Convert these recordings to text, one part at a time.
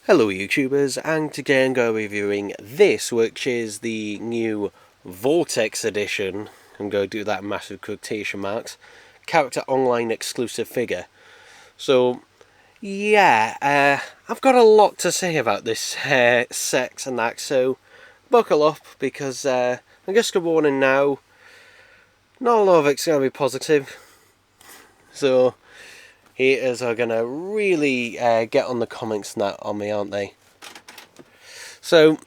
Hello YouTubers, and today I'm going to be reviewing this, which is the new Vortex edition. I'm going to do that in massive quotation marks. Character online exclusive figure. So, yeah, I've got a lot to say about this set and that, so buckle up, because I'm just going to warn in now, not a lot of it's going to be positive. So, haters are going to really get on the comments and that on me, aren't they? So,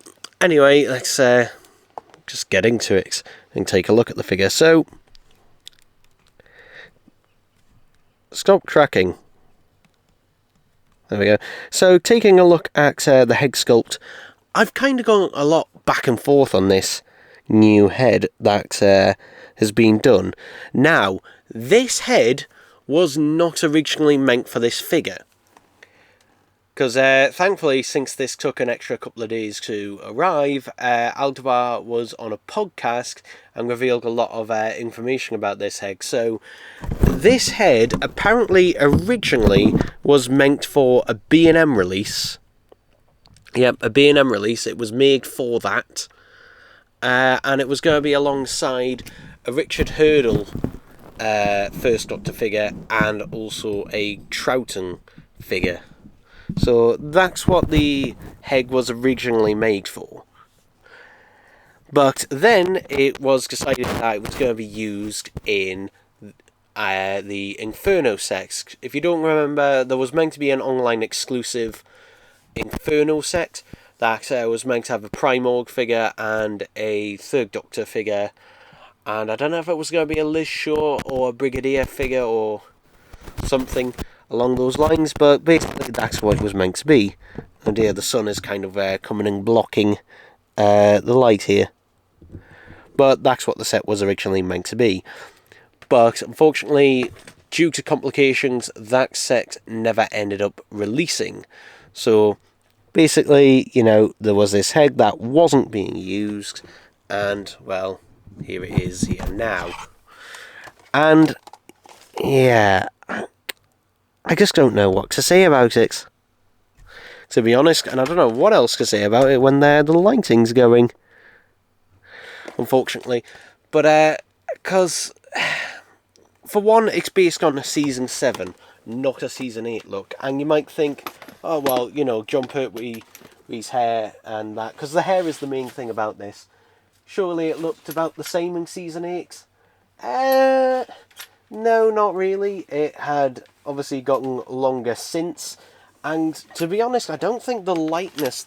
anyway, let's just get into it and take a look at the figure. So, sculpt tracking. There we go. So, taking a look at the head sculpt, I've kind of gone a lot back and forth on this new head that has been done. Now, this head was not originally meant for this figure, because thankfully, since this took an extra couple of days to arrive, Aldebar was on a podcast and revealed a lot of information about this head. So this head apparently originally was meant for a B&M release. Yep, a B&M release. It was made for that, and it was going to be alongside a Richard Hurdle First Doctor figure and also a Troughton figure. So that's what the head was originally made for. But then it was decided that it was going to be used in the Inferno set. If you don't remember, there was meant to be an online exclusive Inferno set that was meant to have a Primorg figure and a Third Doctor figure. And I don't know if it was going to be a Liz Shaw or a Brigadier figure or something along those lines, but basically that's what it was meant to be. And here the sun is kind of coming and blocking the light here. But that's what the set was originally meant to be. But unfortunately, due to complications, that set never ended up releasing. So basically, you know, there was this head that wasn't being used, and well, here it is here now. And yeah, I just don't know what to say about it, to be honest, and I don't know what else to say about it when the lighting's going, unfortunately. But because for one, it's based on a season 7, not a season 8 look, and you might think, oh well, you know, jump it with his hair and that, because the hair is the main thing about this. Surely it looked about the same in Season 8? No, not really. It had obviously gotten longer since. And to be honest, I don't think the likeness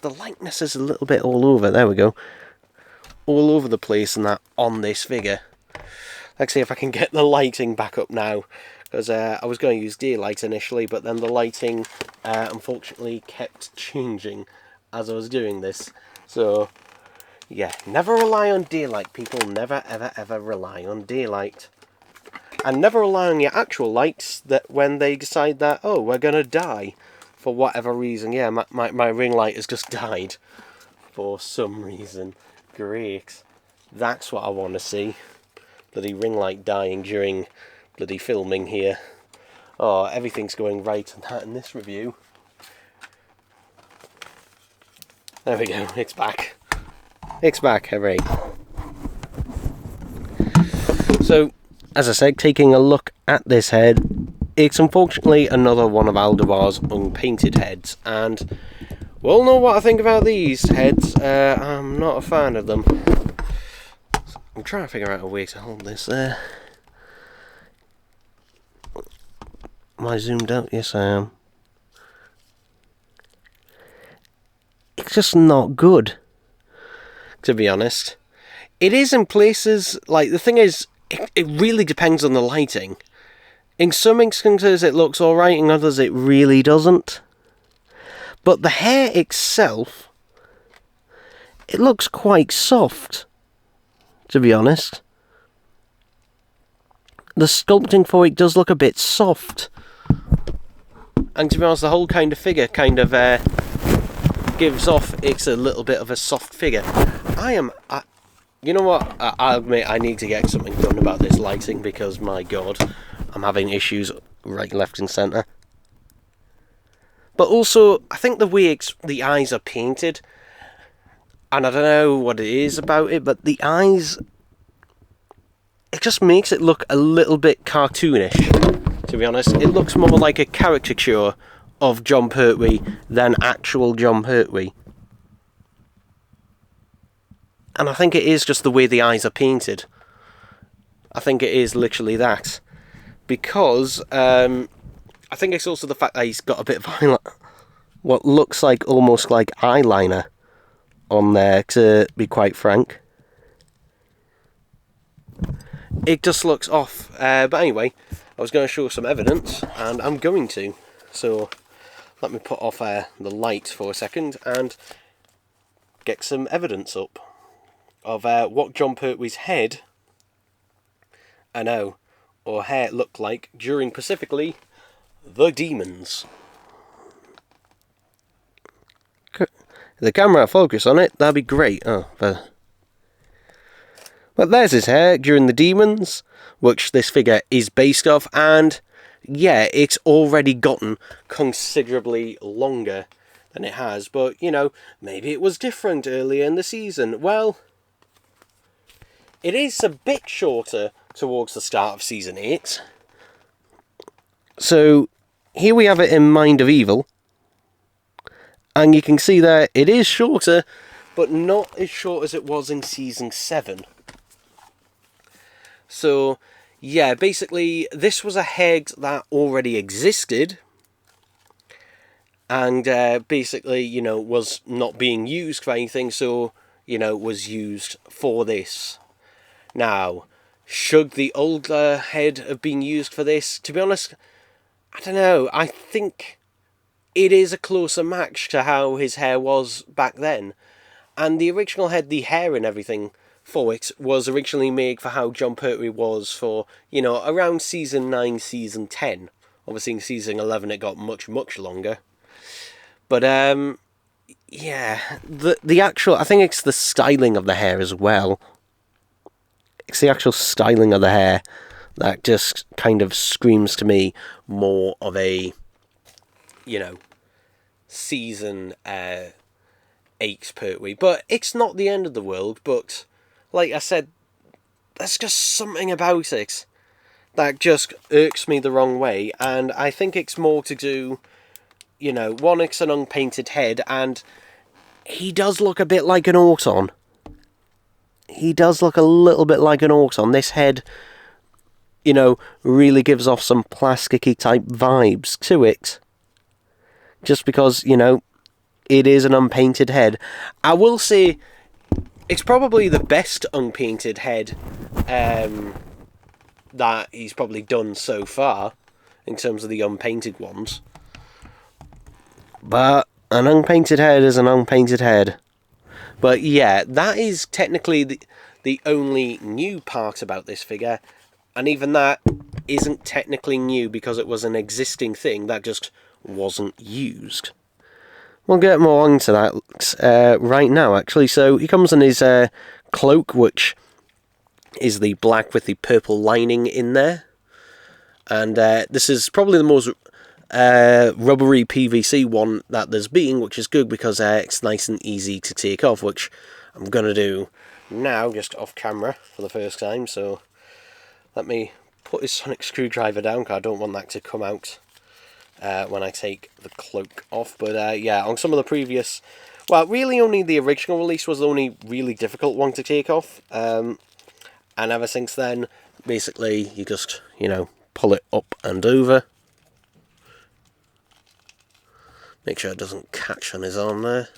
is a little bit all over. There we go. All over the place and that on this figure. Let's see if I can get the lighting back up now. Because I was going to use daylight initially, but then the lighting unfortunately kept changing as I was doing this. So yeah, never rely on daylight, people. Never, ever, ever rely on daylight. And never rely on your actual lights that when they decide that, oh, we're going to die for whatever reason. Yeah, my ring light has just died for some reason. Great. That's what I want to see. Bloody ring light dying during bloody filming here. Oh, everything's going right on that in this review. There we go, it's back. It's back, hooray. So, as I said, taking a look at this head, it's unfortunately another one of Aldebar's unpainted heads, and we all know what I think about these heads. I'm not a fan of them. I'm trying to figure out a way to hold this there. Am I zoomed out? Yes, I am. It's just not good, to be honest. It is in places, like, the thing is, it really depends on the lighting. In some instances it looks alright, in others it really doesn't. But the hair itself, it looks quite soft, to be honest. The sculpting for it does look a bit soft. And to be honest, the whole kind of figure kind of gives off it's a little bit of a soft figure. You know what, I'll admit I need to get something done about this lighting, because my god, I'm having issues right, left and centre. But also, I think the way the eyes are painted, and I don't know what it is about it, but the eyes, it just makes it look a little bit cartoonish, to be honest. It looks more like a caricature of Jon Pertwee than actual Jon Pertwee. And I think it is just the way the eyes are painted. I think it is literally that. Because, I think it's also the fact that he's got a bit of what looks like almost like eyeliner on there, to be quite frank. It just looks off. But anyway, I was going to show some evidence, and I'm going to. So, let me put off the light for a second and get some evidence up of what Jon Pertwee's head, or hair looked like during specifically the Demons. The camera focus on it, that'd be great. But there's his hair during the Demons, which this figure is based off, and yeah, it's already gotten considerably longer than it has, but, you know, maybe it was different earlier in the season. Well, it is a bit shorter towards the start of Season 8. So, here we have it in Mind of Evil. And you can see that it is shorter, but not as short as it was in Season 7. So, yeah, basically, this was a head that already existed. And basically, you know, was not being used for anything, so, you know, was used for this. Now, should the older head have been used for this? To be honest, I don't know. I think it is a closer match to how his hair was back then. And the original head, the hair and everything for it, was originally made for how Jon Pertwee was for, you know, around Season 9, Season 10. Obviously in Season 11 it got much, much longer. But, yeah, the actual, I think it's the styling of the hair as well. It's the actual styling of the hair that just kind of screams to me more of a, you know, Season 8 Pertwee. But it's not the end of the world, but like I said, there's just something about it that just irks me the wrong way, and I think it's more to do, you know, one, it's an unpainted head, and he does look a bit like an Auton. He does look a little bit like an Auton. This head, you know, really gives off some plasticky type vibes to it. Just because, you know, it is an unpainted head. I will say, it's probably the best unpainted head that he's probably done so far, in terms of the unpainted ones. But an unpainted head is an unpainted head. But yeah, that is technically the only new part about this figure. And even that isn't technically new because it was an existing thing that just wasn't used. We'll get more onto that right now, actually. So he comes in his cloak, which is the black with the purple lining in there. And this is probably the most rubbery PVC one that there's been, which is good because it's nice and easy to take off, which I'm going to do now, just off camera for the first time. So let me put this sonic screwdriver down, because I don't want that to come out when I take the cloak off. But yeah, on some of the previous, well, really only the original release was the only really difficult one to take off, and ever since then, basically, you just, you know, pull it up and over. Make sure it doesn't catch on his arm there.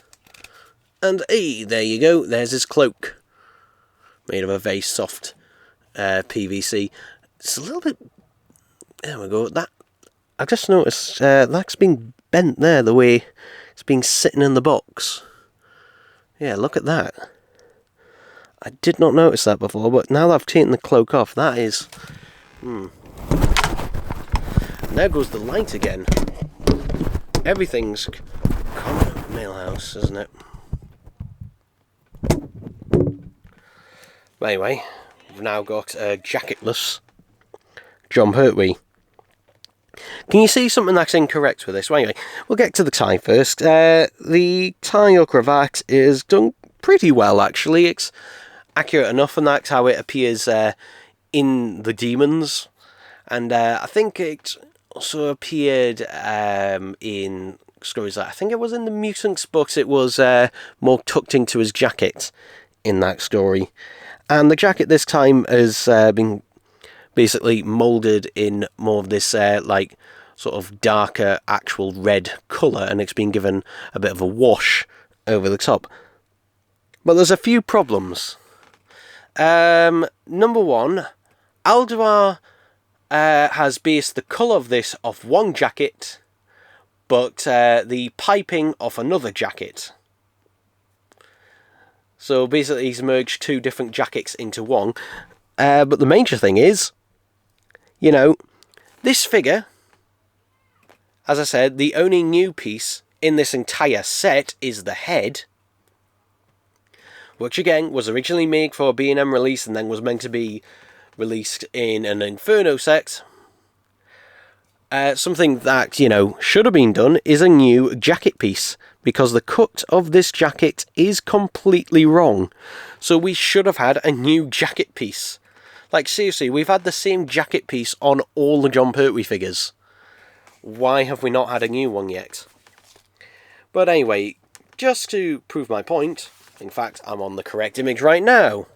And hey, there you go, there's his cloak. Made of a very soft PVC. It's a little bit, there we go, that, I just noticed that's been bent there, the way it's been sitting in the box. Yeah, look at that. I did not notice that before, but now that I've taken the cloak off, that is... And there goes the light again. Everything's common at Mailhouse, isn't it? But anyway, we've now got a jacketless Jon Pertwee. Can you see something that's incorrect with this? Well, anyway, we'll get to the tie first. The tie or cravat is done pretty well, actually. It's accurate enough, and that's how it appears in the demons. And I think it also appeared in stories like, I think it was in the Mutants books, it was more tucked into his jacket in that story. And the jacket this time has been basically moulded in more of this like sort of darker actual red colour, and it's been given a bit of a wash over the top. But there's a few problems. Number one, Alduar has based the colour of this off one jacket, but the piping off another jacket. So basically he's merged two different jackets into one. But the major thing is, you know, this figure, as I said, the only new piece in this entire set is the head, which again was originally made for a B&M release and then was meant to be released in an Inferno set. Something that, you know, should have been done is a new jacket piece, because the cut of this jacket is completely wrong. So we should have had a new jacket piece. Like, seriously, we've had the same jacket piece on all the Jon Pertwee figures. Why have we not had a new one yet? But anyway, just to prove my point, in fact, I'm on the correct image right now.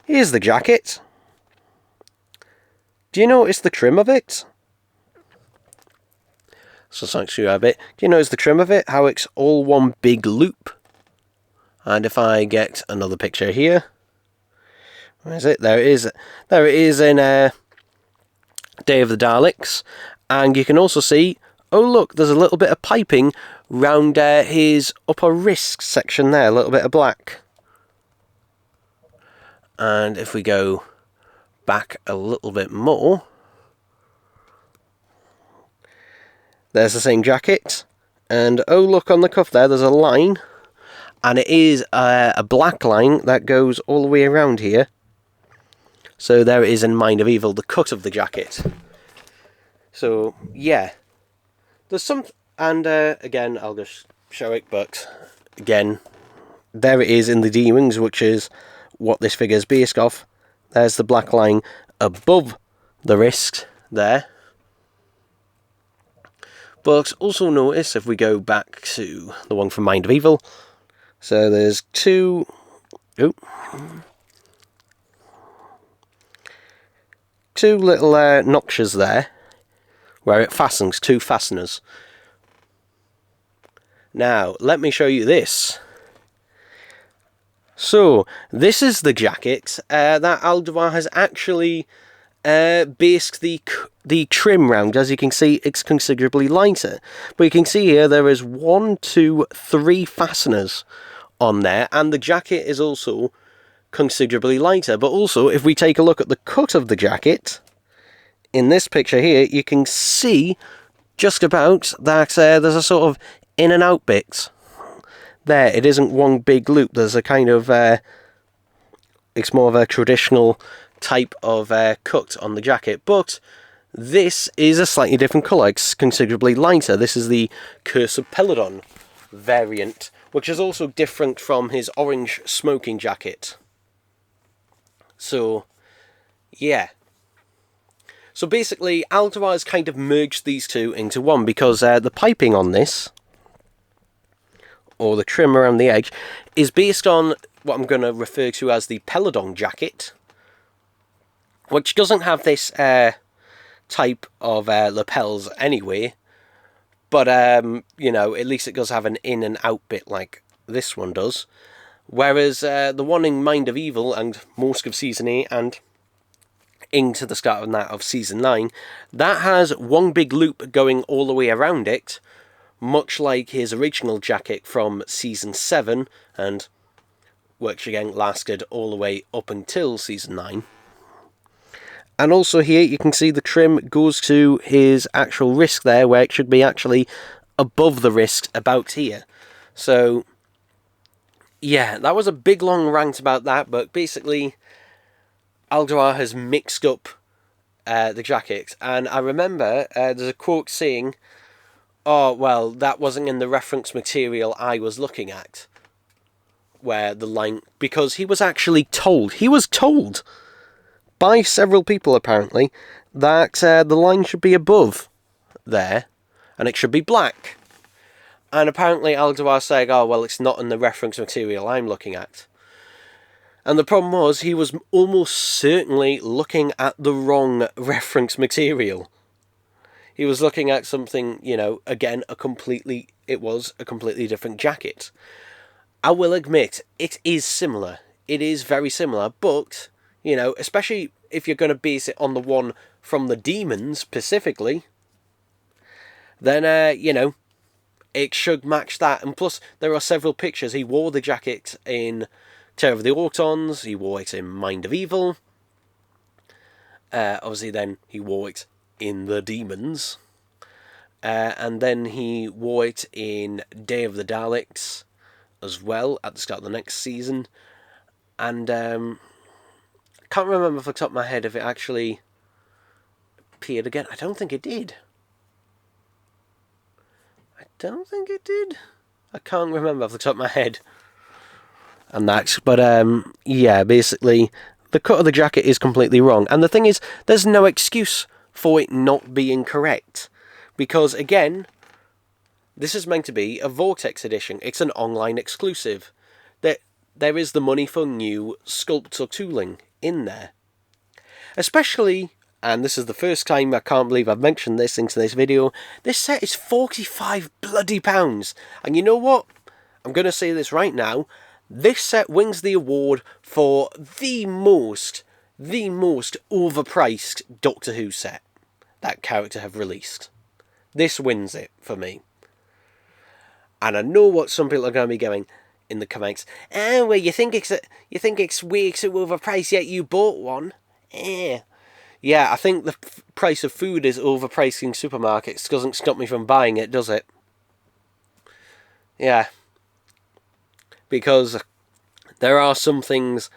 Here's the jacket. Do you notice the trim of it? So thanks to you a bit. Do you notice the trim of it? How it's all one big loop? And if I get another picture here, where is it? There it is. There it is in Day of the Daleks. And you can also see, oh look, there's a little bit of piping round his upper wrist section there, a little bit of black. And if we go back a little bit more, there's the same jacket. And oh look, on the cuff there, there's a line. And it is a black line that goes all the way around here. So there it is in Mind of Evil, the cut of the jacket. So, yeah. There's some... And, again, I'll just show it, but... Again, there it is in the Demons, which is what this figure is based off. There's the black line above the wrist there. But also notice, if we go back to the one from Mind of Evil... So there's two... Oh... Two little notches there, where it fastens, two fasteners. Now, let me show you this. So, this is the jacket that Alduar has actually based the trim round. As you can see, it's considerably lighter. But you can see here, there is 1, 2, 3 fasteners on there, and the jacket is also considerably lighter. But also, if we take a look at the cut of the jacket, in this picture here, you can see just about that there's a sort of in and out bit. There, it isn't one big loop. There's a kind of, it's more of a traditional type of cut on the jacket. But this is a slightly different colour. It's considerably lighter. This is the Curse of Peladon variant, which is also different from his orange smoking jacket. So, yeah. So basically, Alduar has kind of merged these two into one, because the piping on this, or the trim around the edge, is based on what I'm going to refer to as the Peladon jacket, which doesn't have this type of lapels anyway, but, you know, at least it does have an in and out bit like this one does. Whereas the one in Mind of Evil and most of Season 8 and into the start of that of Season 9, that has one big loop going all the way around it, much like his original jacket from Season 7, and which again lasted all the way up until Season 9. And also here you can see the trim goes to his actual wrist there, where it should be actually above the wrist, about here. So yeah, that was a big long rant about that, but basically Alduar has mixed up the jacket, and I remember there's a quote saying, "Oh well, that wasn't in the reference material I was looking at." Where the line, because he was told by several people apparently that the line should be above there, and it should be black. And apparently Aldebar saying, "Oh well, it's not in the reference material I'm looking at." And the problem was, he was almost certainly looking at the wrong reference material. He was looking at something, you know, again, it was a completely different jacket. I will admit, it is similar. It is very similar, but, you know, especially if you're going to base it on the one from the demons, specifically, then, you know, it should match that. And plus, there are several pictures. He wore the jacket in Terror of the Autons, he wore it in Mind of Evil. Obviously, then he wore it in The Demons. And then he wore it in Day of the Daleks as well, at the start of the next season. And I can't remember off the top of my head if it actually appeared again. I don't think it did. I can't remember off the top of my head. And that's, but yeah, basically, the cut of the jacket is completely wrong. And the thing is, there's no excuse for it not being correct. Because, again, this is meant to be a Vortex edition. It's an online exclusive. There is the money for new sculpts or tooling in there. Especially, and this is the first time I can't believe I've mentioned this into this video, this set is £45 bloody pounds. And you know what? I'm going to say this right now. This set wins the award for the most overpriced Doctor Who set that character have released. This wins it for me. And I know what some people are going to be going in the comments. Oh, well, you think it's way too overpriced, yet you bought one. Yeah, I think the price of food is overpriced in supermarkets. Doesn't stop me from buying it, does it? Yeah. Because there are some things,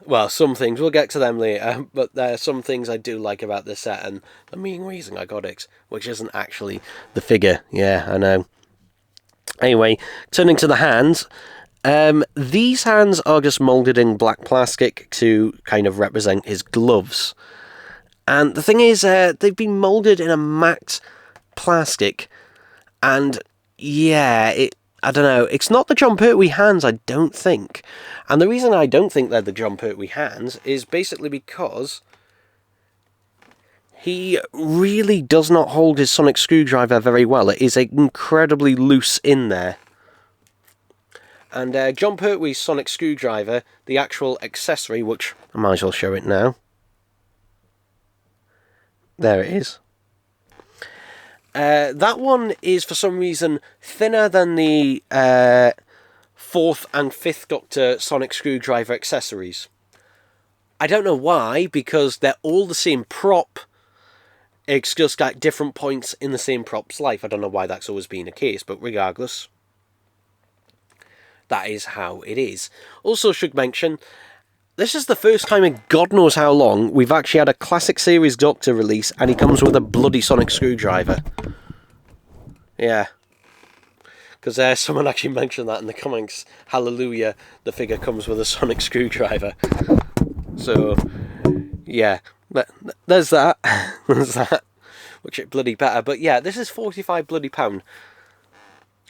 well, some things, we'll get to them later, but there are some things I do like about this set, and the main reason I got it, which isn't actually the figure. Yeah, I know. Anyway, turning to the hands, these hands are just moulded in black plastic to kind of represent his gloves. And the thing is, they've been moulded in a matte plastic, and yeah, I don't know, it's not the Jon Pertwee hands, I don't think. And the reason I don't think they're the Jon Pertwee hands is basically because he really does not hold his sonic screwdriver very well. It is incredibly loose in there. And Jon Pertwee's sonic screwdriver, the actual accessory, which I might as well show it now. There it is. That one is, for some reason, thinner than the 4th and 5th Doctor sonic screwdriver accessories. I don't know why, because they're all the same prop. It's just at different points in the same prop's life. I don't know why that's always been the case, but regardless, that is how it is. Also should mention, this is the first time in God knows how long we've actually had a classic series Doctor release and he comes with a bloody sonic screwdriver. Yeah. Because someone actually mentioned that in the comments. Hallelujah, the figure comes with a sonic screwdriver. So, yeah. There's that. There's that. Which is bloody better. But yeah, this is £45 bloody pound.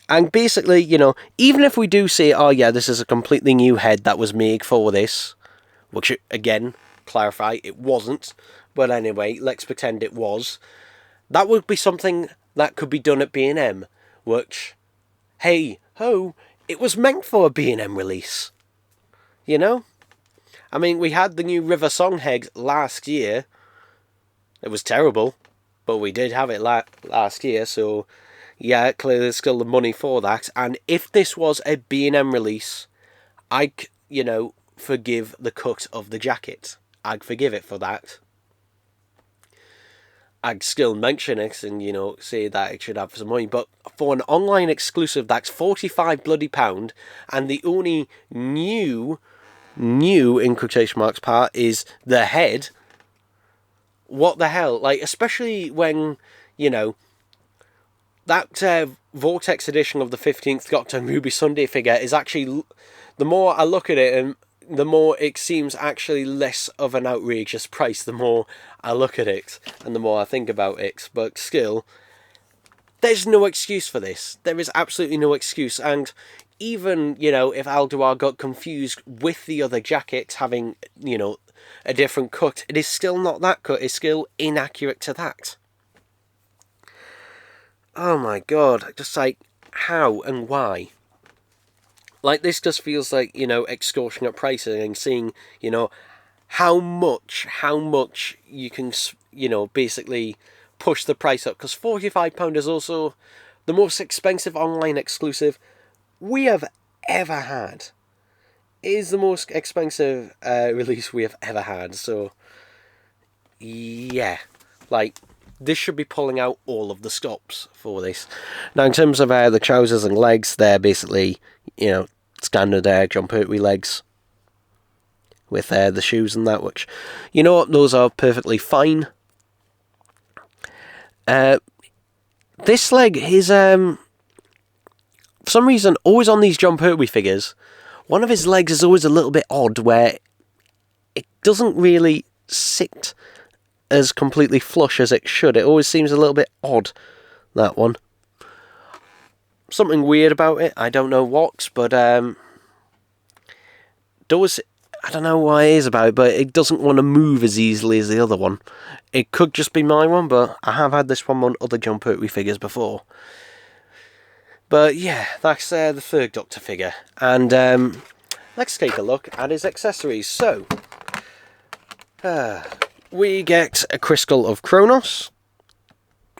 And basically, you know, even if we do say, oh yeah, this is a completely new head that was made for this, which, again, clarify, it wasn't. But anyway, let's pretend it was. That would be something that could be done at B&M, which, hey, ho, it was meant for a B&M release. You know? I mean, we had the new River Song head last year. It was terrible, but we did have it last year, so yeah, clearly there's still the money for that. And if this was a B&M release, I'd, you know, forgive the cut of the jacket. I'd forgive it for that. I'd still mention it and, you know, say that it should have some money. But for an online exclusive, that's £45 bloody pound. And the only new in quotation marks part is the head. what the hell? Like, especially when, you know, that Vortex edition of the 15th Doctor Ruby Sunday figure is actually, the more I look at it, and the more it seems actually less of an outrageous price, the more I look at it, and the more I think about it. But still, there's no excuse for this. There is absolutely no excuse. And even, you know, if Alduar got confused with the other jackets having, you know, a different cut, it is still not that cut. It's still inaccurate to that. Oh my god, just like, how and why? Like, this just feels like, you know, extortionate pricing, and seeing, you know, how much you can, you know, basically push the price up. Because £45 is also the most expensive online exclusive we have ever had. It is the most expensive release we have ever had, so yeah, like, this should be pulling out all of the stops for this. Now, in terms of the trousers and legs, they're basically, you know, standard John Pertwee legs with the shoes and that, which, you know what, those are perfectly fine. This leg is, for some reason, always on these John Pertwee figures, one of his legs is always a little bit odd, where it doesn't really sit as completely flush as it should. It always seems a little bit odd, that one. Something weird about it, I don't know what, but does, I don't know what it is about it, but it doesn't want to move as easily as the other one. It could just be my one, but I have had this one on other John Pertwee figures before. But yeah, that's the third Doctor figure. And let's take a look at his accessories. So, we get a crystal of Kronos,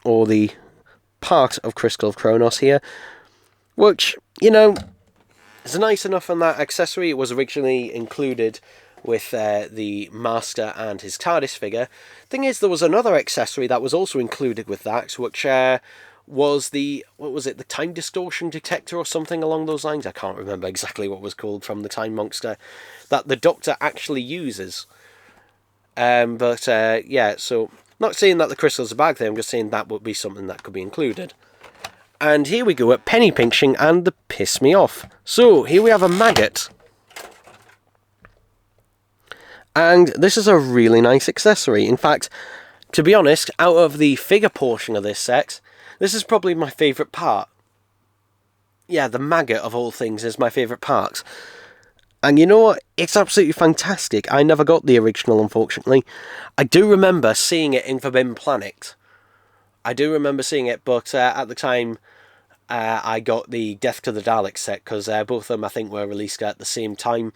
or the part of crystal of Kronos here, which, you know, is nice enough on that accessory. It was originally included with the Master and his TARDIS figure. Thing is, there was another accessory that was also included with that, which was the, what was it, the time distortion detector or something along those lines. I can't remember exactly what it was called, from the Time Monster, that the Doctor actually uses. Yeah, so, not saying that the crystal's a bad thing, I'm just saying that would be something that could be included. And here we go at penny pinching and the piss me off. So, here we have a maggot. And this is a really nice accessory. In fact, to be honest, out of the figure portion of this set, this is probably my favourite part. Yeah, the maggot of all things is my favourite part. And you know what? It's absolutely fantastic. I never got the original, unfortunately. I do remember seeing it in Forbidden Planet. I do remember seeing it, but at the time, I got the Death to the Daleks set, because both of them, I think, were released at the same time.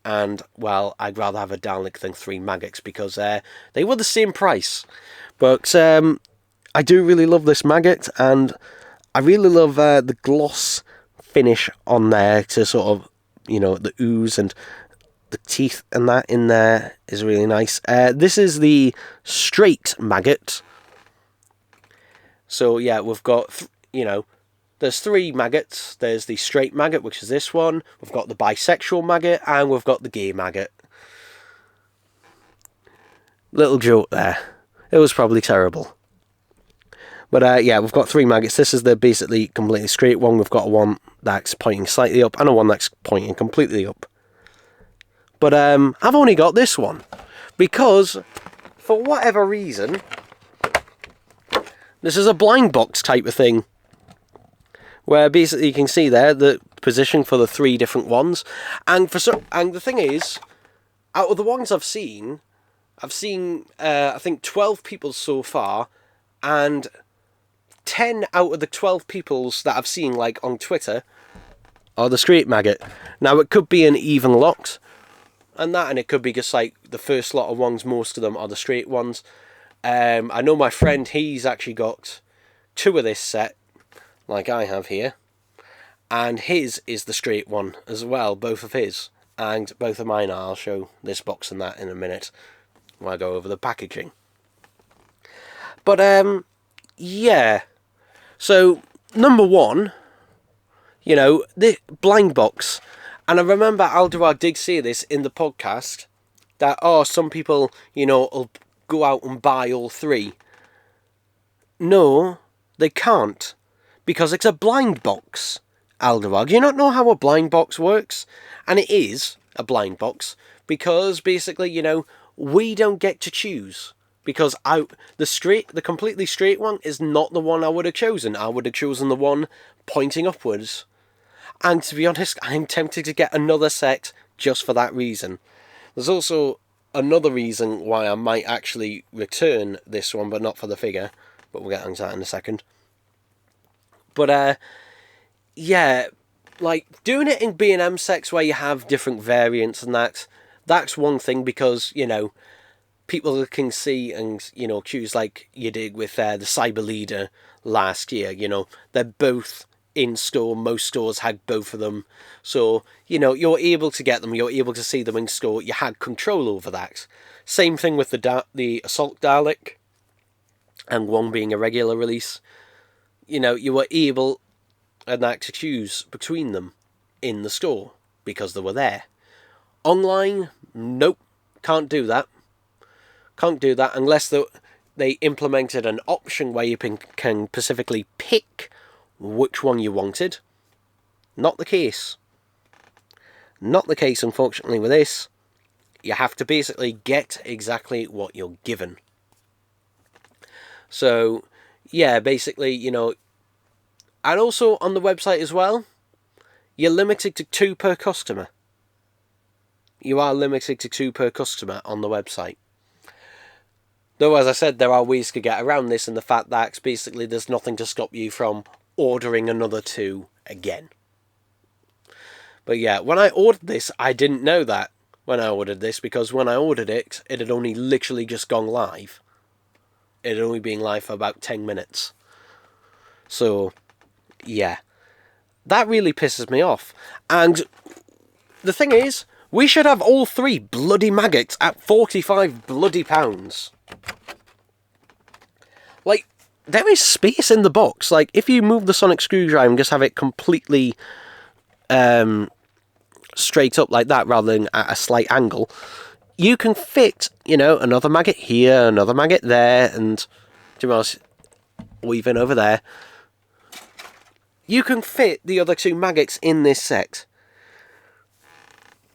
And, well, I'd rather have a Dalek than 3 maggots, because they were the same price. But I do really love this maggot, and I really love the gloss finish on there, to sort of, you know, the ooze and the teeth and that in there is really nice. This is the straight maggot. So, yeah, we've got, you know, there's 3 maggots. There's the straight maggot, which is this one. We've got the bisexual maggot, and we've got the gay maggot. Little joke there. It was probably terrible. But yeah, we've got 3 maggots. This is the basically completely straight one. We've got one that's pointing slightly up, and a one that's pointing completely up. But I've only got this one, because, for whatever reason, this is a blind box type of thing, where basically you can see there the position for the 3 different ones, and the thing is, out of the ones I've seen I think 12 people so far, and 10 out of the 12 peoples that I've seen, like on Twitter, are the straight maggot. Now, it could be an even lot, and it could be just like the first lot of ones. Most of them are the straight ones. I know my friend, he's actually got 2 of this set, like I have here, and his is the straight one as well, both of his, and both of mine are. I'll show this box and that in a minute when I go over the packaging. But yeah, so number 1, you know, the blind box, and I remember Alduar did say this in the podcast, that some people, you know, will go out and buy all 3. No, they can't. Because it's a blind box, Alderag. Do you not know how a blind box works? And it is a blind box because basically, you know, we don't get to choose. Because the completely straight one is not the one I would have chosen. I would have chosen the one pointing upwards. And to be honest, I'm tempted to get another set just for that reason. There's also another reason why I might actually return this one, but not for the figure. But we'll get onto that in a second. But, yeah, like, doing it in B&M sets where you have different variants and that's one thing because, you know, people can see and, you know, choose like you did with the Cyber Leader last year, you know. They're both in store. Most stores had both of them. So, you know, you're able to get them. You're able to see them in store. You had control over that. Same thing with the Assault Dalek and one being a regular release. You know, you were able to choose between them in the store because they were there. Online, nope, can't do that. Can't do that unless they implemented an option where you can specifically pick which one you wanted. Not the case. Not the case, unfortunately, with this. You have to basically get exactly what you're given. So, yeah, basically, you know, and also on the website as well, you're limited to 2 per customer. You are limited to 2 per customer on the website. Though, as I said, there are ways to get around this, and the fact that basically there's nothing to stop you from ordering another 2 again. But yeah, when I ordered this, I didn't know that when I ordered this, because when I ordered it, it had only literally just gone live. It had only been live for about 10 minutes. So, yeah. That really pisses me off. And the thing is, we should have all 3 bloody maggots at 45 bloody pounds. Like, there is space in the box. Like, if you move the sonic screwdriver and just have it completely straight up like that rather than at a slight angle, you can fit, you know, another maggot here, another maggot there, and, to be honest, even over there. You can fit the other 2 maggots in this set.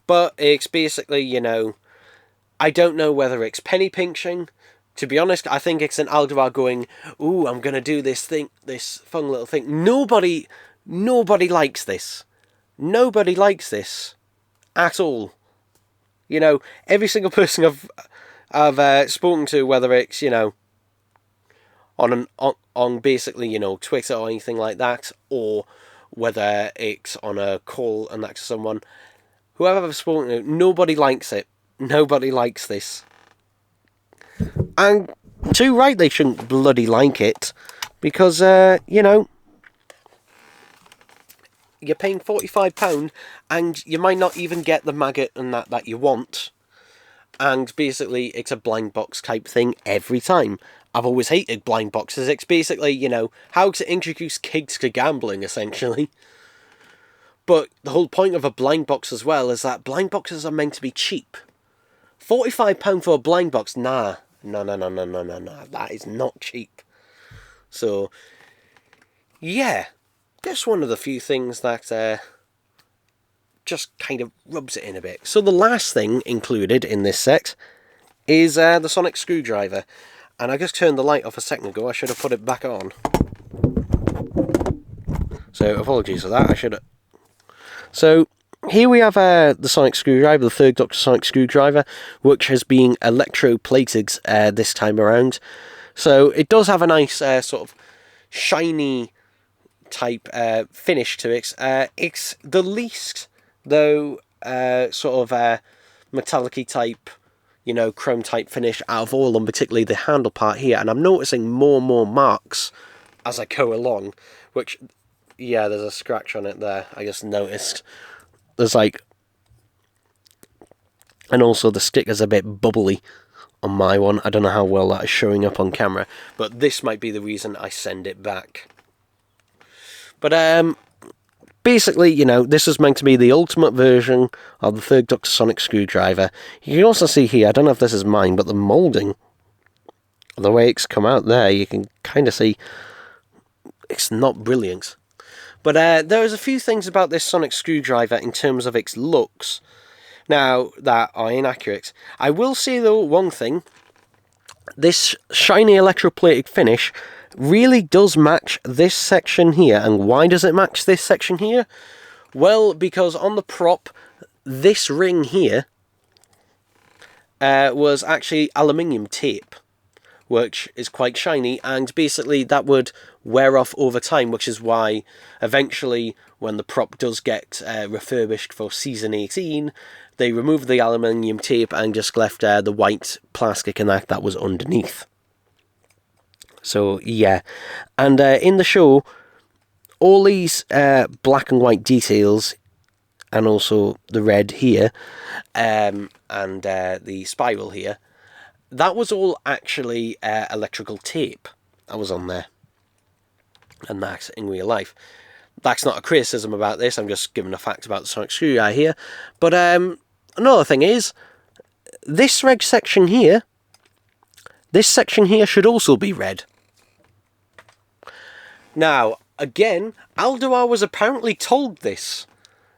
But it's basically, you know, I don't know whether it's penny pinching. To be honest, I think it's an Alderaan going, ooh, I'm going to do this thing, this fun little thing. Nobody likes this. Nobody likes this at all. You know, every single person I've spoken to, whether it's, you know, on basically, you know, Twitter or anything like that, or whether it's on a call and that's someone, whoever I've spoken to, nobody likes it. Nobody likes this. And too right they shouldn't bloody like it, because, you know, you're paying £45 and you might not even get the maggot and that you want. And basically, it's a blind box type thing every time. I've always hated blind boxes. It's basically, you know, how to introduce kids to gambling, essentially. But the whole point of a blind box as well is that blind boxes are meant to be cheap. £45 for a blind box? Nah. No. That is not cheap. So, yeah. That's one of the few things that just kind of rubs it in a bit. So the last thing included in this set is the sonic screwdriver. And I just turned the light off a second ago. I should have put it back on. So apologies for that. I should have. So here we have the sonic screwdriver, the 3rd Doctor sonic screwdriver, which has been electroplated this time around. So it does have a nice sort of shiny type finish to it. It's the least, though, sort of metallic-y type, you know, chrome type finish out of all of them, particularly the handle part here. And I'm noticing more and more marks as I go along, which, yeah, there's a scratch on it there. I just noticed. There's like, and also the sticker's a bit bubbly on my one. I don't know how well that is showing up on camera, but this might be the reason I send it back. But basically, you know, this is meant to be the ultimate version of the 3rd Doctor sonic screwdriver. You can also see here, I don't know if this is mine, but the moulding the way it's come out there, you can kind of see it's not brilliant. But there's a few things about this sonic screwdriver in terms of its looks now that are inaccurate. I will say though one thing, this shiny electroplated finish really does match this section here. And why does it match this section here? Well, because on the prop, this ring here was actually aluminium tape, which is quite shiny, and basically that would wear off over time, which is why eventually when the prop does get refurbished for season 18, they removed the aluminium tape and just left the white plastic and that was underneath. So yeah, and in the show, all these black and white details, and also the red here, and the spiral here, that was all actually electrical tape that was on there. And that's in real life. That's not a criticism about this, I'm just giving a fact about the sonic screwdriver here. But another thing is, this red section here, this section here should also be red. Now, again, Alduar was apparently told this.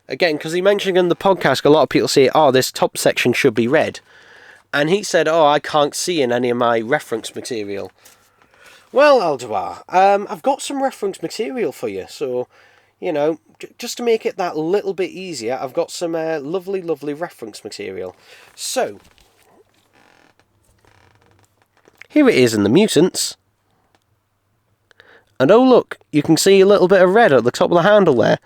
Again, because he mentioned in the podcast, a lot of people say, oh, this top section should be red. And he said, oh, I can't see in any of my reference material. Well, Alduar, I've got some reference material for you. So, you know, just to make it that little bit easier, I've got some lovely, lovely reference material. So, here it is in the Mutants. And oh look, you can see a little bit of red at the top of the handle there.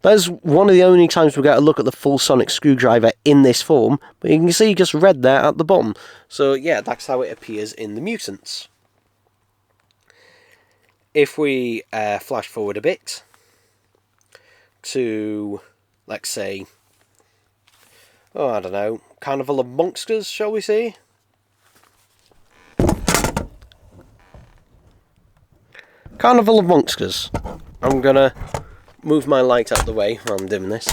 That's one of the only times we get a look at the full sonic screwdriver in this form, but you can see just red there at the bottom. So yeah, that's how it appears in the Mutants. If we flash forward a bit to, let's say, oh, I don't know, Carnival of Monsters, shall we say? Carnival of Monsters. I'm gonna move my light out the way while I'm doing this.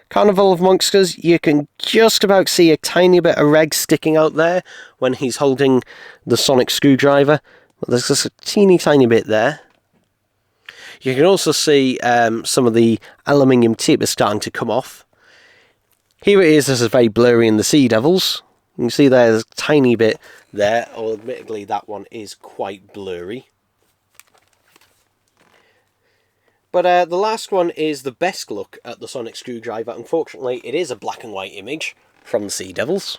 Carnival of Monsters, you can just about see a tiny bit of red sticking out there when he's holding the sonic screwdriver. There's just a teeny tiny bit there. You can also see some of the aluminium tape is starting to come off. Here it is, this is very blurry in the Sea Devils. You can see there's a tiny bit there, although admittedly that one is quite blurry. But the last one is the best look at the sonic screwdriver. Unfortunately, it is a black and white image from the Sea Devils.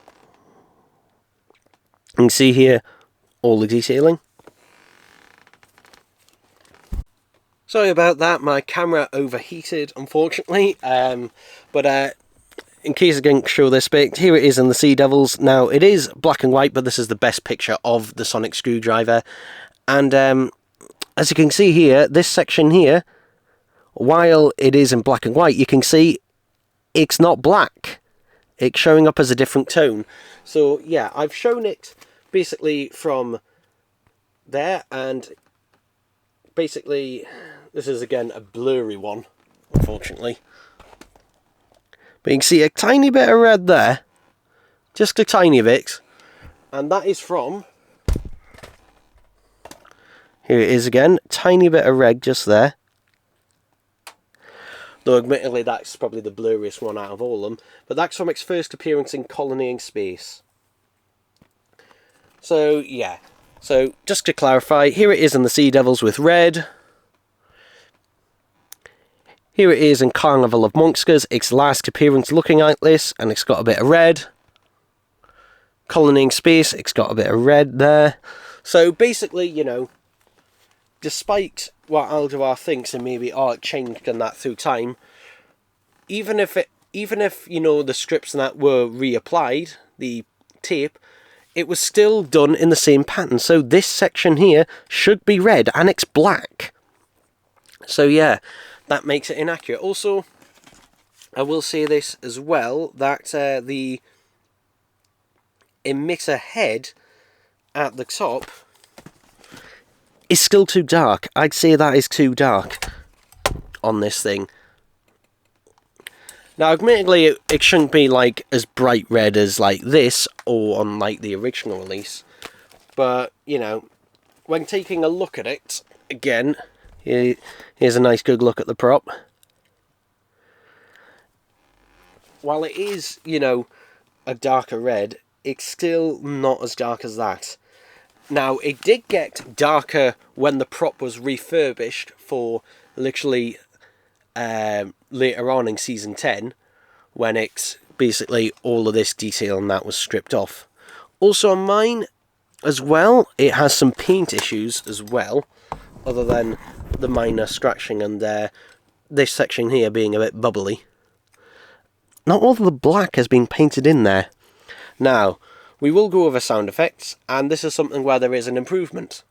You can see here all the detailing. Sorry about that, my camera overheated, unfortunately. But in case I didn't show this bit, here it is in the Sea Devils. Now, it is black and white, but this is the best picture of the sonic screwdriver. And as you can see here, this section here, while it is in black and white, you can see it's not black. It's showing up as a different tone. So yeah, I've shown it basically from there, and basically this is again a blurry one, unfortunately. But you can see a tiny bit of red there, just a tiny bit, and that is from, here it is again, tiny bit of red just there. Though admittedly that's probably the blurriest one out of all of them. But that's from its first appearance in Colony in Space. So yeah. So just to clarify, here it is in the Sea Devils with red. Here it is in Carnival of Monsters, its last appearance looking like this, and it's got a bit of red. Colony in Space, it's got a bit of red there. So basically, you know, despite what Alduar thinks and maybe, oh, it changed and that through time, even if you know the strips and that were reapplied, the tape, it was still done in the same pattern. So this section here should be red and it's black. So yeah, that makes it inaccurate. Also, I will say this as well, that the emitter head at the top is still too dark. I'd say that is too dark on this thing. Now, admittedly, it shouldn't be like as bright red as like this or on like the original release. But, you know, when taking a look at it, again, here's a nice good look at the prop. While it is, you know, a darker red, it's still not as dark as that. Now, it did get darker when the prop was refurbished for literally later on in Season 10, when it's basically all of this detail and that was stripped off. Also on mine as well, it has some paint issues as well, other than the minor scratching and this section here being a bit bubbly. Not all of the black has been painted in there. Now, we will go over sound effects, and this is something where there is an improvement.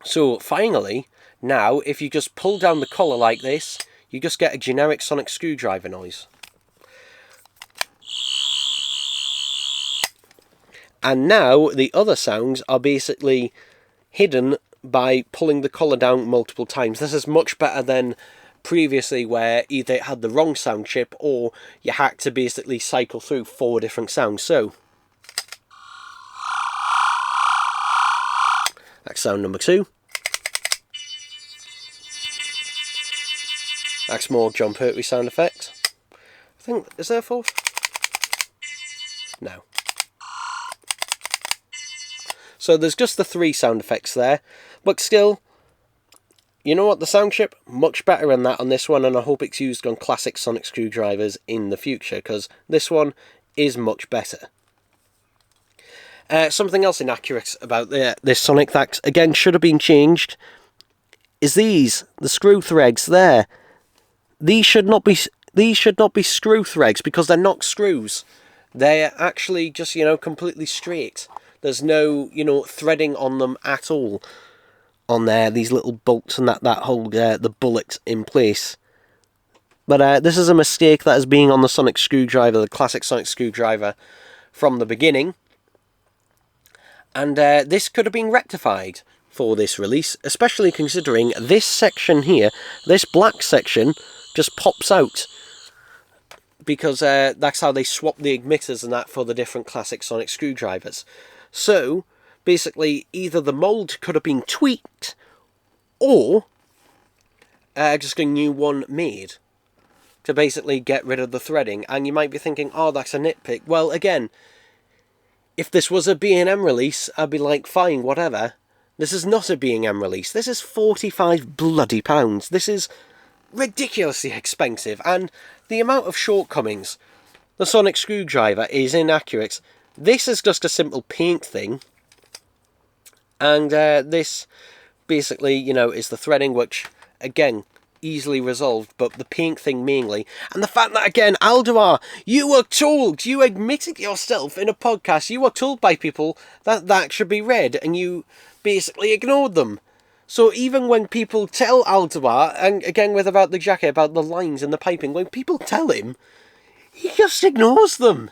So, finally, now, if you just pull down the collar like this, you just get a generic sonic screwdriver noise. And now, the other sounds are basically hidden by pulling the collar down multiple times. This is much better than previously, where either it had the wrong sound chip or you had to basically cycle through 4 different sounds. So, that's sound number 2. That's more John Pertwee sound effect. I think, is there a 4th? No. So there's just the 3 sound effects there, but still, you know what, the sound chip, much better than that on this one, and I hope it's used on classic sonic screwdrivers in the future, because this one is much better. Something else inaccurate about this sonic that, again, should have been changed, is the screw threads there. These should not be screw threads, because they're not screws. They're actually just, you know, completely straight. There's no, you know, threading on them at all. On there, these little bolts and that hold the bullet in place. But this is a mistake that has been on the sonic screwdriver, the classic sonic screwdriver, from the beginning. And this could have been rectified for this release, especially considering this section here, this black section, just pops out. Because that's how they swap the emitters and that for the different classic sonic screwdrivers. So, basically, either the mould could have been tweaked, or just a new one made to basically get rid of the threading. And you might be thinking, oh, that's a nitpick. Well, again, if this was a B&M release, I'd be like, fine, whatever. This is not a B&M release. This is £45 bloody pounds. This is ridiculously expensive, and the amount of shortcomings. The sonic screwdriver is inaccurate. This is just a simple paint thing. And this, basically, you know, is the threading, which, again, easily resolved, but the paint thing mainly. And the fact that, again, Alduar, you were told, you admitted yourself in a podcast, you were told by people that that should be red, and you basically ignored them. So even when people tell Alduar, and again with about the jacket, about the lines and the piping, when people tell him, he just ignores them.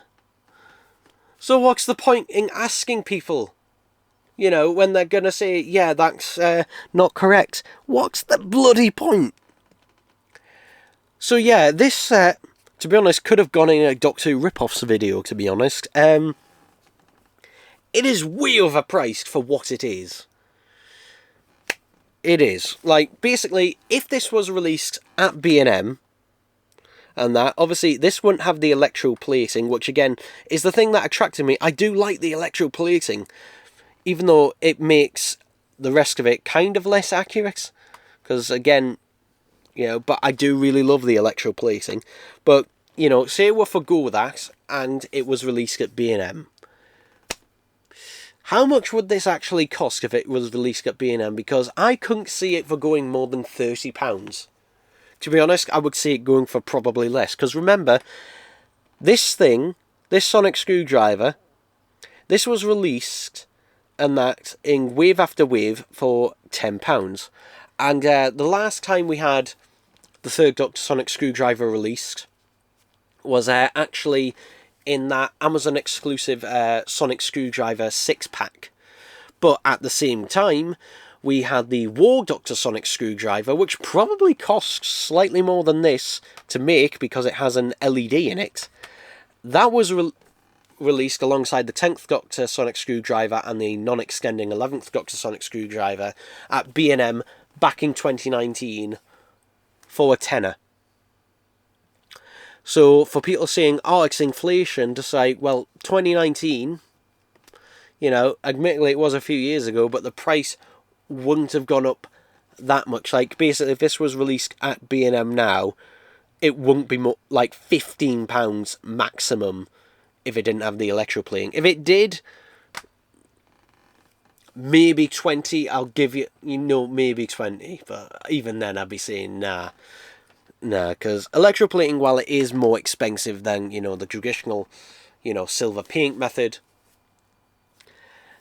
So what's the point in asking people? You know, when they're going to say, yeah, that's not correct. What's the bloody point? So yeah, this, to be honest, could have gone in a Doctor Who rip-offs video, to be honest. It is way overpriced for what it is. It is. Like, basically, if this was released at B&M, and that, obviously, this wouldn't have the electroplating, which, again, is the thing that attracted me. I do like the electroplating, even though it makes the rest of it kind of less accurate. Because, again, you know, but I do really love the electroplating. But, you know, say we forgo that, and it was released at B&M. How much would this actually cost if it was released at B&M? Because I couldn't see it for going more than £30. To be honest, I would see it going for probably less. Because remember, this thing, this sonic screwdriver, this was released and that in wave after wave for £10. And the last time we had the third Doctor sonic screwdriver released was actually in that Amazon exclusive sonic screwdriver 6-pack. But at the same time, we had the War Doctor sonic screwdriver, which probably costs slightly more than this to make because it has an LED in it. That was released alongside the 10th Doctor sonic screwdriver and the non-extending 11th Doctor sonic screwdriver at B&M back in 2019 for a tenner. So for people saying, oh, it's inflation, to say, well, 2019, you know, admittedly it was a few years ago, but the price wouldn't have gone up that much. Like, basically, if this was released at B&M now, it wouldn't be more, like £15 maximum if it didn't have the electroplating. If it did, maybe 20, I'll give you, maybe 20, but even then I'd be saying nah, because electroplating, while it is more expensive than, the traditional, silver paint method,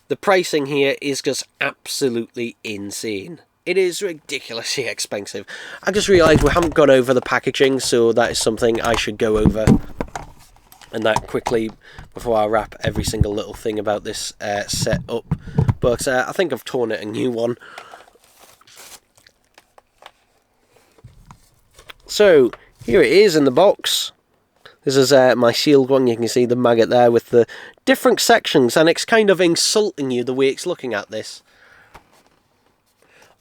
the pricing here is just absolutely insane. It is ridiculously expensive. I just realised we haven't gone over the packaging, so that is something I should go over. And that quickly, before I wrap every single little thing about this set up. But I think I've torn it a new one. So, here it is in the box. This is my sealed one. You can see the maggot there with the different sections, and it's kind of insulting you the way it's looking at this.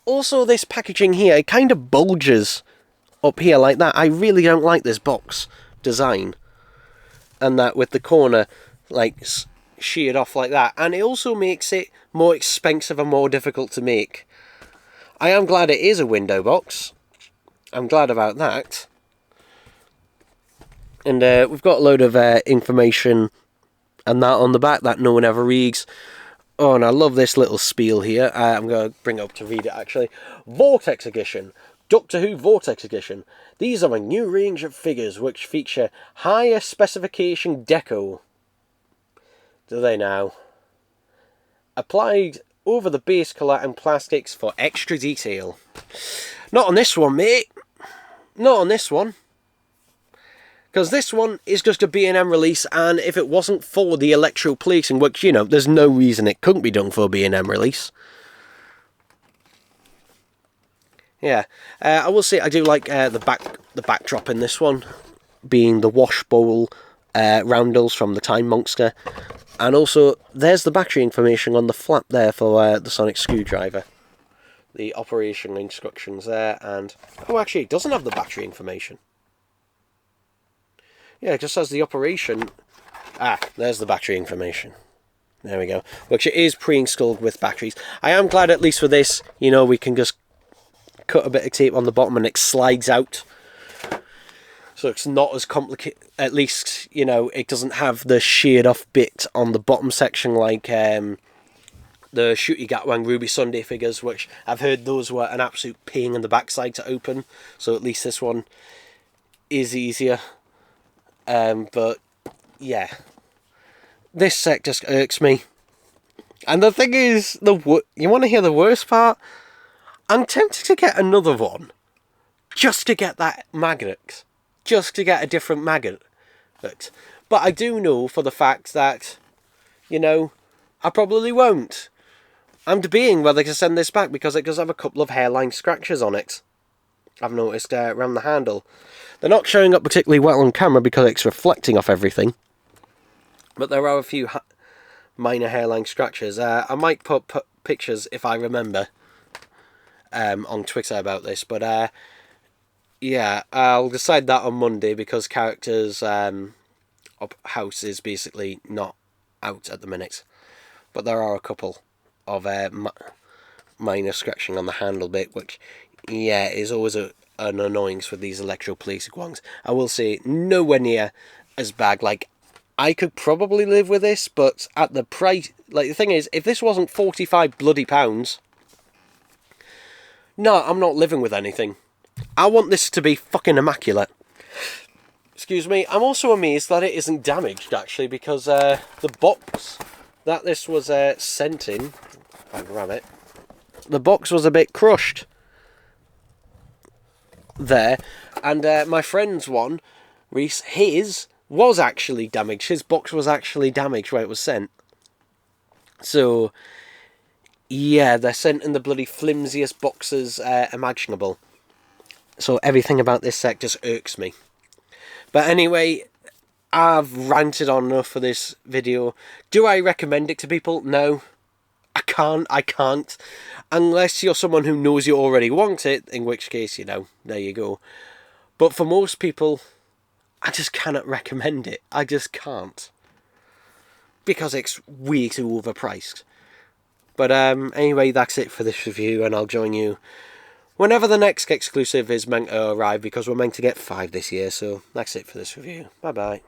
Also, this packaging here, it kind of bulges up here like that. I really don't like this box design. And that with the corner, like, sheared off like that. And it also makes it more expensive and more difficult to make. I am glad it is a window box. I'm glad about that. And we've got a load of information and that on the back that no one ever reads. Oh, and I love this little spiel here. I'm going to bring it up to read it, actually. Vortex Edition. Doctor Who Vortex Edition. These are a new range of figures which feature higher specification deco. Do they now? Applied over the base colour and plastics for extra detail. Not on this one, mate. Not on this one. Because this one is just a B&M release, and if it wasn't for the electroplating, which, there's no reason it couldn't be done for a B&M release. Yeah, I will say I do like the backdrop in this one, being the wash bowl roundels from the Time Monster. And also, there's the battery information on the flap there for the sonic screwdriver. The operation instructions there, and... oh, actually, it doesn't have the battery information. Yeah, it just has the operation. Ah, there's the battery information. There we go. Which it is pre-installed with batteries. I am glad at least for this, we can just cut a bit of tape on the bottom and it slides out. So it's not as complicated. At least, it doesn't have the sheared off bit on the bottom section like the Shooty Gatwang Ruby Sunday figures, which I've heard those were an absolute pain in the backside to open. So at least this one is easier. But yeah, this set just irks me. And the thing is, you want to hear the worst part? I'm tempted to get another one, just to get that magnet, just to get a different maggot. But I do know for the fact that, I probably won't. I'm debating whether to send this back because it does have a couple of hairline scratches on it. I've noticed around the handle. They're not showing up particularly well on camera because it's reflecting off everything. But there are a few minor hairline scratches. I might put pictures, if I remember, on Twitter about this. But yeah, I'll decide that on Monday because Characters House is basically not out at the minute. But there are a couple of minor scratching on the handle bit, which, yeah, is always an annoyance with these electroplated ones. I will say, nowhere near as bad. Like, I could probably live with this, but at the price... like, the thing is, if this wasn't £45 bloody pounds... no, I'm not living with anything. I want this to be fucking immaculate. Excuse me. I'm also amazed that it isn't damaged, actually, because the box that this was sent in... if I grab it... the box was a bit crushed there, and my friend's one, Reese, his was actually damaged. His box was actually damaged where it was sent. So, yeah, they're sent in the bloody flimsiest boxes imaginable. So everything about this set just irks me. But anyway, I've ranted on enough for this video. Do I recommend it to people? No. I can't. Unless you're someone who knows you already want it, in which case, you know, there you go. But for most people, I just cannot recommend it. I just can't. Because it's way too overpriced. But anyway, that's it for this review, and I'll join you whenever the next exclusive is meant to arrive, because we're meant to get 5 this year. So that's it for this review. Bye bye.